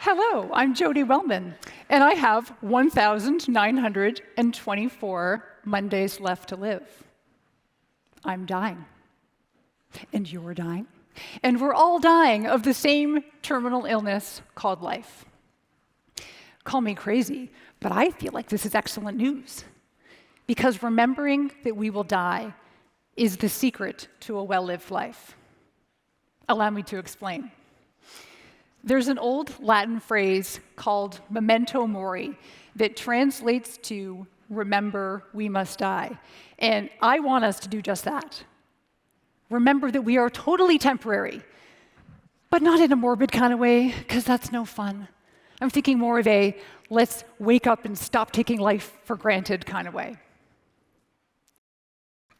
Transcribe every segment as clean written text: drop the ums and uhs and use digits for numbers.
Hello, I'm Jodi Wellman, and I have 1,924 Mondays left to live. I'm dying, and you're dying, and we're all dying of the same terminal illness called life. Call me crazy, but I feel like this is excellent news, because remembering that we will die is the secret to a well-lived life. Allow me to explain. There's an old Latin phrase called Memento Mori that translates to remember we must die. And I want us to do just that. Remember that we are totally temporary, but not in a morbid kind of way, because that's no fun. I'm thinking more of a let's wake up and stop taking life for granted kind of way.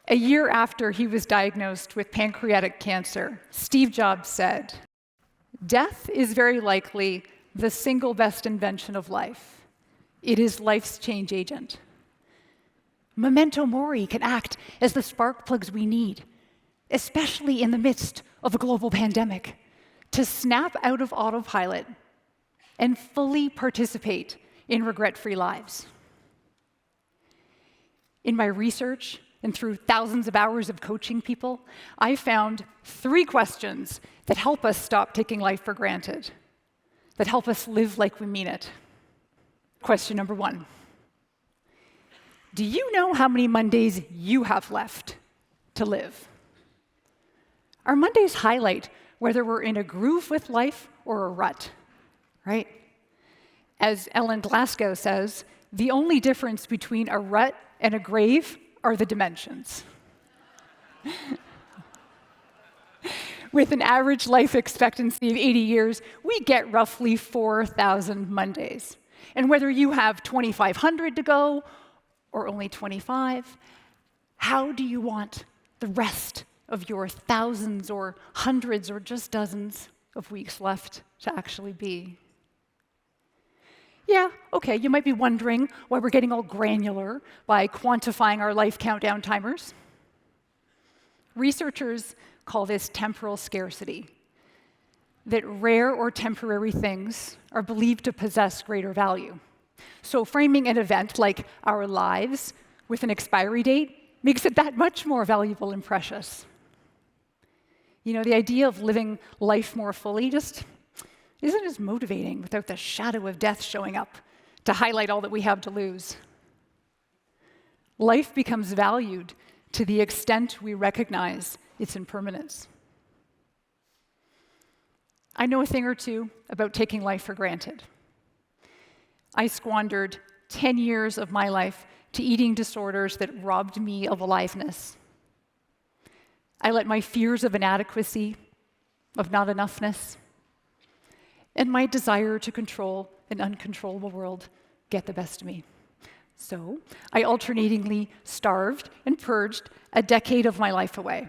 A year after he was diagnosed with pancreatic cancer, Steve Jobs said, "Death is very likely the single best invention of life. It is life's change agent. Memento Mori can act as the spark plugs we need, especially in the midst of a global pandemic, to snap out of autopilot and fully participate in regret-free lives." In my research and through thousands of hours of coaching people, I found 3 questions that help us stop taking life for granted, that help us live like we mean it. Question number 1. Do you know how many Mondays you have left to live? Our Mondays highlight whether we're in a groove with life or a rut, right? As Ellen Glasgow says, the only difference between a rut and a grave are the dimensions. With an average life expectancy of 80 years, we get roughly 4,000 Mondays. And whether you have 2,500 to go or only 25, how do you want the rest of your thousands or hundreds or just dozens of weeks left to actually be? Yeah, okay, you might be wondering why we're getting all granular by quantifying our life countdown timers. Researchers call this temporal scarcity, that rare or temporary things are believed to possess greater value. So framing an event like our lives with an expiry date makes it that much more valuable and precious. You know, the idea of living life more fully just isn't as motivating without the shadow of death showing up to highlight all that we have to lose. Life becomes valued to the extent we recognize its impermanence. I know a thing or two about taking life for granted. I squandered 10 years of my life to eating disorders that robbed me of aliveness. I let my fears of inadequacy, of not enoughness, and my desire to control an uncontrollable world get the best of me. So I alternatingly starved and purged a decade of my life away.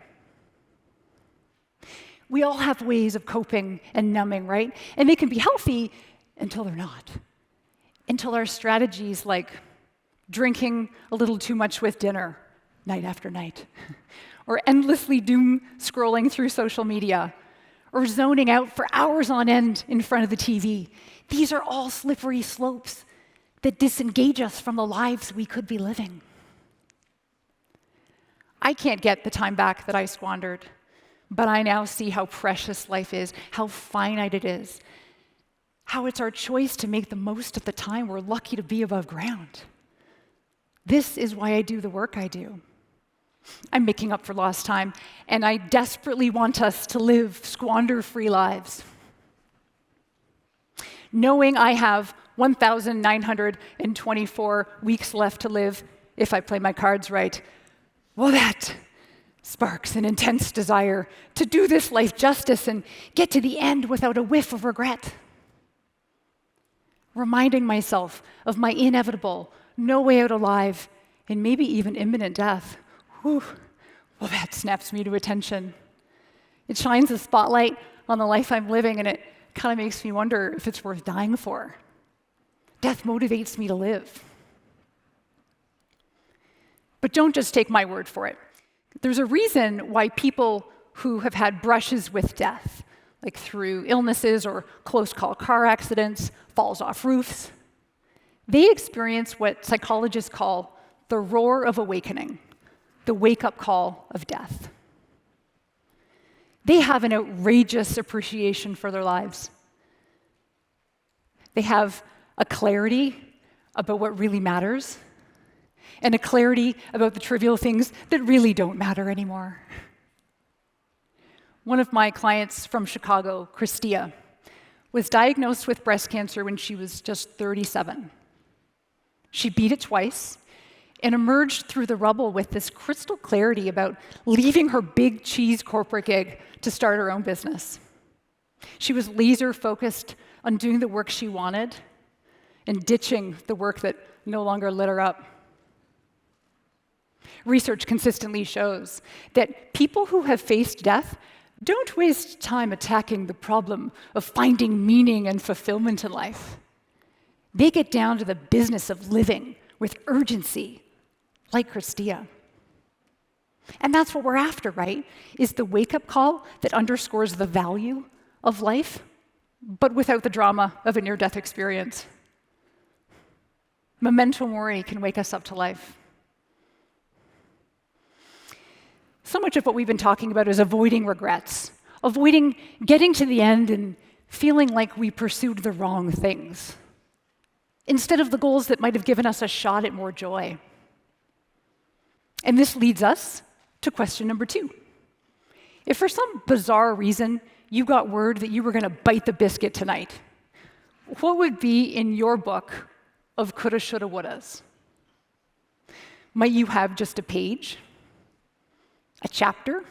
We all have ways of coping and numbing, right? And they can be healthy until they're not. Until our strategies like drinking a little too much with dinner, night after night, or endlessly doom scrolling through social media, or zoning out for hours on end in front of the TV. These are all slippery slopes that disengage us from the lives we could be living. I can't get the time back that I squandered, but I now see how precious life is, how finite it is, how it's our choice to make the most of the time we're lucky to be above ground. This is why I do the work I do. I'm making up for lost time, and I desperately want us to live squander-free lives. Knowing I have 1,924 weeks left to live, if I play my cards right, well, that sparks an intense desire to do this life justice and get to the end without a whiff of regret. Reminding myself of my inevitable, no way out alive, and maybe even imminent death. Whew. Well, that snaps me to attention. It shines a spotlight on the life I'm living, and it kind of makes me wonder if it's worth dying for. Death motivates me to live. But don't just take my word for it. There's a reason why people who have had brushes with death, like through illnesses or close-call car accidents, falls off roofs, they experience what psychologists call the roar of awakening, the wake-up call of death. They have an outrageous appreciation for their lives. They have a clarity about what really matters, and a clarity about the trivial things that really don't matter anymore. One of my clients from Chicago, Christia, was diagnosed with breast cancer when she was just 37. She beat it twice and emerged through the rubble with this crystal clarity about leaving her big cheese corporate gig to start her own business. She was laser focused on doing the work she wanted and ditching the work that no longer lit her up. Research consistently shows that people who have faced death don't waste time attacking the problem of finding meaning and fulfillment in life. They get down to the business of living with urgency, like Christia. And that's what we're after, right? Is the wake-up call that underscores the value of life, but without the drama of a near-death experience. Memento Mori can wake us up to life. So much of what we've been talking about is avoiding regrets, avoiding getting to the end and feeling like we pursued the wrong things, instead of the goals that might have given us a shot at more joy. And this leads us to question number 2. If for some bizarre reason you got word that you were going to bite the biscuit tonight, what would be in your book of coulda, shoulda, wouldas? Might you have just a page? A chapter?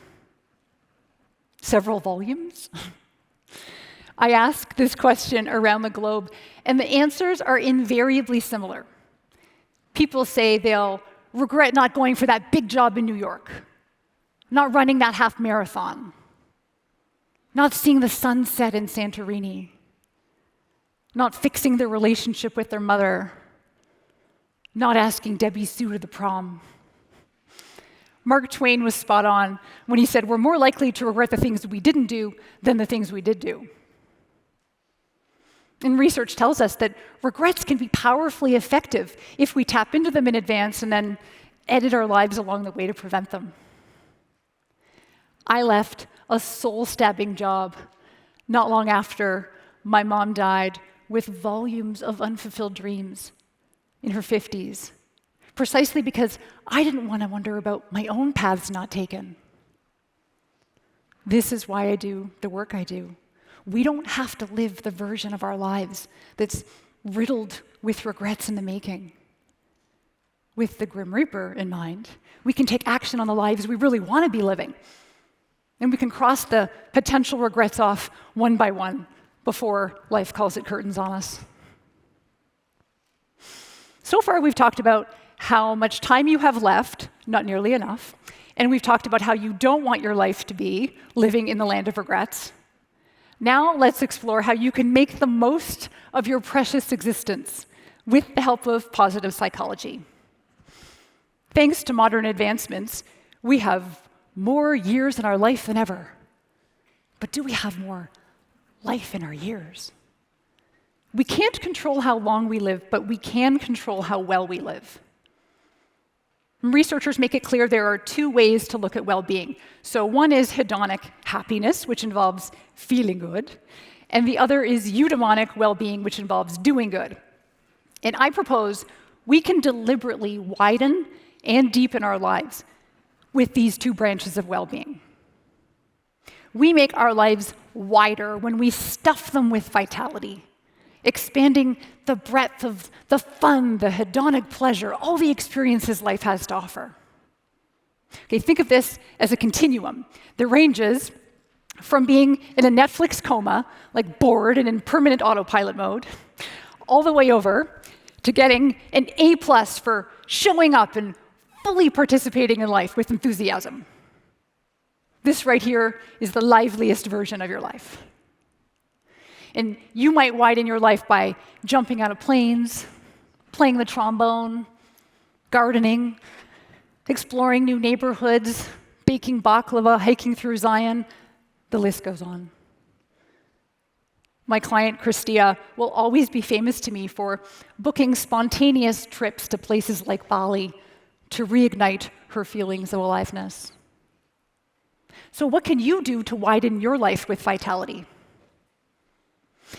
Several volumes? I ask this question around the globe, and the answers are invariably similar. People say they'll regret not going for that big job in New York, not running that half marathon, not seeing the sunset in Santorini, not fixing their relationship with their mother, not asking Debbie Sue to the prom. Mark Twain was spot on when he said, we're more likely to regret the things we didn't do than the things we did do. And research tells us that regrets can be powerfully effective if we tap into them in advance and then edit our lives along the way to prevent them. I left a soul-stabbing job not long after my mom died with volumes of unfulfilled dreams in her 50s. Precisely because I didn't want to wonder about my own paths not taken. This is why I do the work I do. We don't have to live the version of our lives that's riddled with regrets in the making. With the Grim Reaper in mind, we can take action on the lives we really want to be living. And we can cross the potential regrets off one by one before life calls it curtains on us. So far, we've talked about how much time you have left, not nearly enough, and we've talked about how you don't want your life to be living in the land of regrets. Now let's explore how you can make the most of your precious existence with the help of positive psychology. Thanks to modern advancements, we have more years in our life than ever. But do we have more life in our years? We can't control how long we live, but we can control how well we live. Researchers make it clear there are 2 ways to look at well-being. So one is hedonic happiness, which involves feeling good, and the other is eudaimonic well-being, which involves doing good. And I propose we can deliberately widen and deepen our lives with these 2 branches of well-being. We make our lives wider when we stuff them with vitality, expanding the breadth of the fun, the hedonic pleasure, all the experiences life has to offer. Okay, think of this as a continuum that ranges from being in a Netflix coma, like bored and in permanent autopilot mode, all the way over to getting an A+ for showing up and fully participating in life with enthusiasm. This right here is the liveliest version of your life. And you might widen your life by jumping out of planes, playing the trombone, gardening, exploring new neighborhoods, baking baklava, hiking through Zion. The list goes on. My client, Christia, will always be famous to me for booking spontaneous trips to places like Bali to reignite her feelings of aliveness. So what can you do to widen your life with vitality?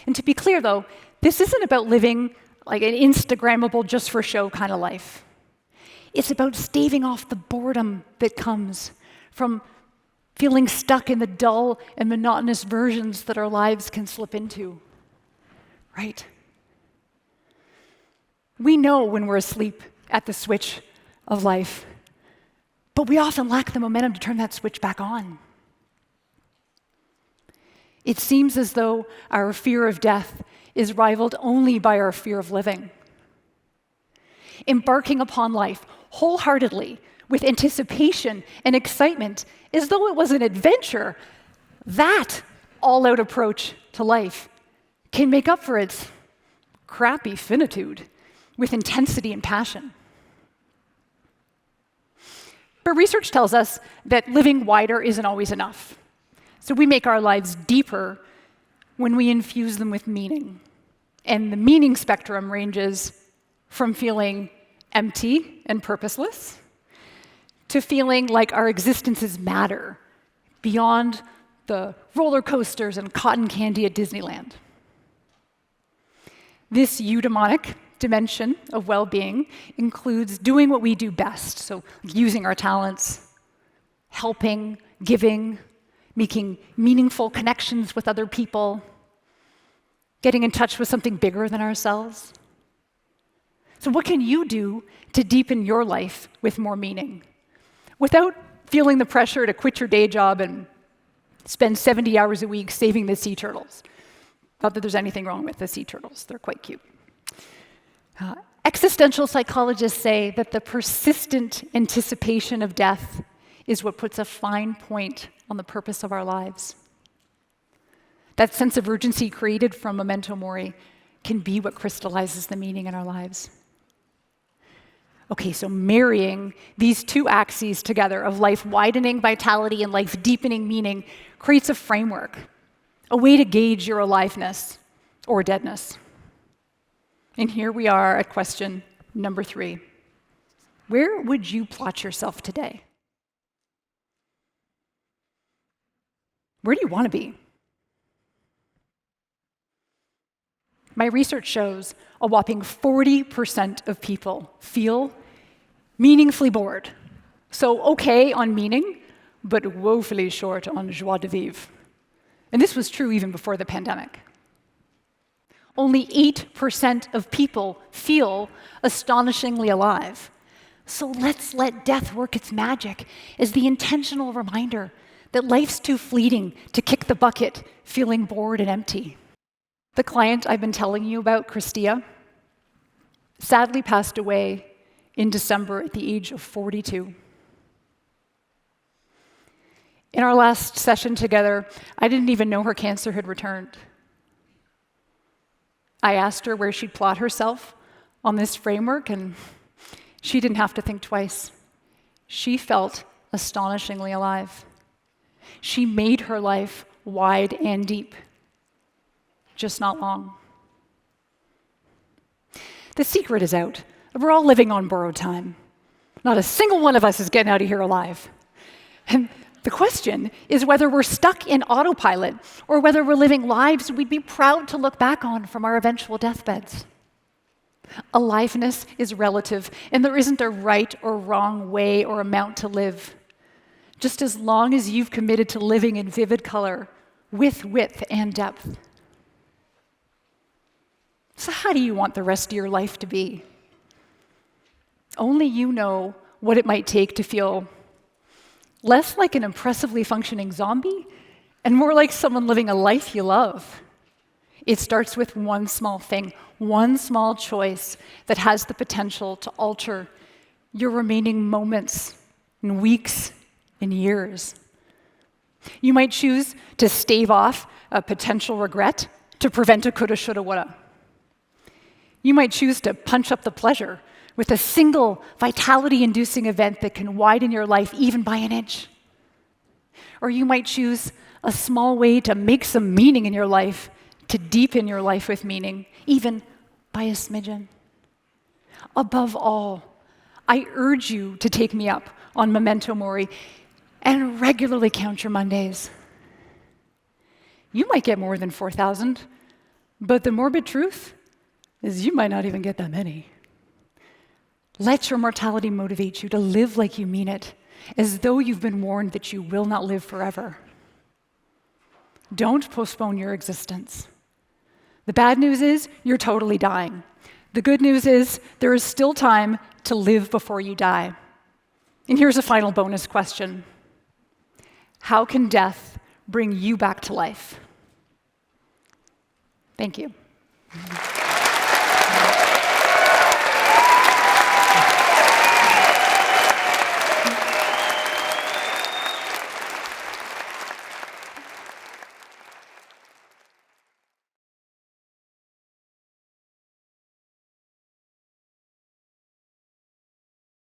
And to be clear, though, this isn't about living like an Instagrammable, just-for-show kind of life. It's about staving off the boredom that comes from feeling stuck in the dull and monotonous versions that our lives can slip into, right? We know when we're asleep at the switch of life, but we often lack the momentum to turn that switch back on. It seems as though our fear of death is rivaled only by our fear of living. Embarking upon life wholeheartedly with anticipation and excitement as though it was an adventure, that all-out approach to life can make up for its crappy finitude with intensity and passion. But research tells us that living wider isn't always enough. So we make our lives deeper when we infuse them with meaning. And the meaning spectrum ranges from feeling empty and purposeless to feeling like our existences matter beyond the roller coasters and cotton candy at Disneyland. This eudaimonic dimension of well-being includes doing what we do best, so using our talents, helping, giving, making meaningful connections with other people, getting in touch with something bigger than ourselves. So what can you do to deepen your life with more meaning without feeling the pressure to quit your day job and spend 70 hours a week saving the sea turtles? Not that there's anything wrong with the sea turtles. They're quite cute. Existential psychologists say that the persistent anticipation of death is what puts a fine point on the purpose of our lives. That sense of urgency created from Memento Mori can be what crystallizes the meaning in our lives. Okay, so marrying these two axes together of life widening vitality and life deepening meaning creates a framework, a way to gauge your aliveness or deadness. And here we are at question number 3. Where would you plot yourself today? Where do you want to be? My research shows a whopping 40% of people feel meaningfully bored. So okay on meaning, but woefully short on joie de vivre. And this was true even before the pandemic. Only 8% of people feel astonishingly alive. So let's let death work its magic as the intentional reminder that life's too fleeting to kick the bucket feeling bored and empty. The client I've been telling you about, Christia, sadly passed away in December at the age of 42. In our last session together, I didn't even know her cancer had returned. I asked her where she'd plot herself on this framework, and she didn't have to think twice. She felt astonishingly alive. She made her life wide and deep, just not long. The secret is out. We're all living on borrowed time. Not a single one of us is getting out of here alive. And the question is whether we're stuck in autopilot or whether we're living lives we'd be proud to look back on from our eventual deathbeds. Aliveness is relative, and there isn't a right or wrong way or amount to live. Just as long as you've committed to living in vivid color with width and depth. So how do you want the rest of your life to be? Only you know what it might take to feel less like an impressively functioning zombie and more like someone living a life you love. It starts with one small thing, one small choice that has the potential to alter your remaining moments and weeks and years. You might choose to stave off a potential regret to prevent a coulda, shoulda, woulda. You might choose to punch up the pleasure with a single vitality-inducing event that can widen your life even by an inch. Or you might choose a small way to make some meaning in your life to deepen your life with meaning, even by a smidgen. Above all, I urge you to take me up on Memento Mori and regularly count your Mondays. You might get more than 4,000, but the morbid truth is you might not even get that many. Let your mortality motivate you to live like you mean it, as though you've been warned that you will not live forever. Don't postpone your existence. The bad news is you're totally dying. The good news is there is still time to live before you die. And here's a final bonus question. How can death bring you back to life? Thank you.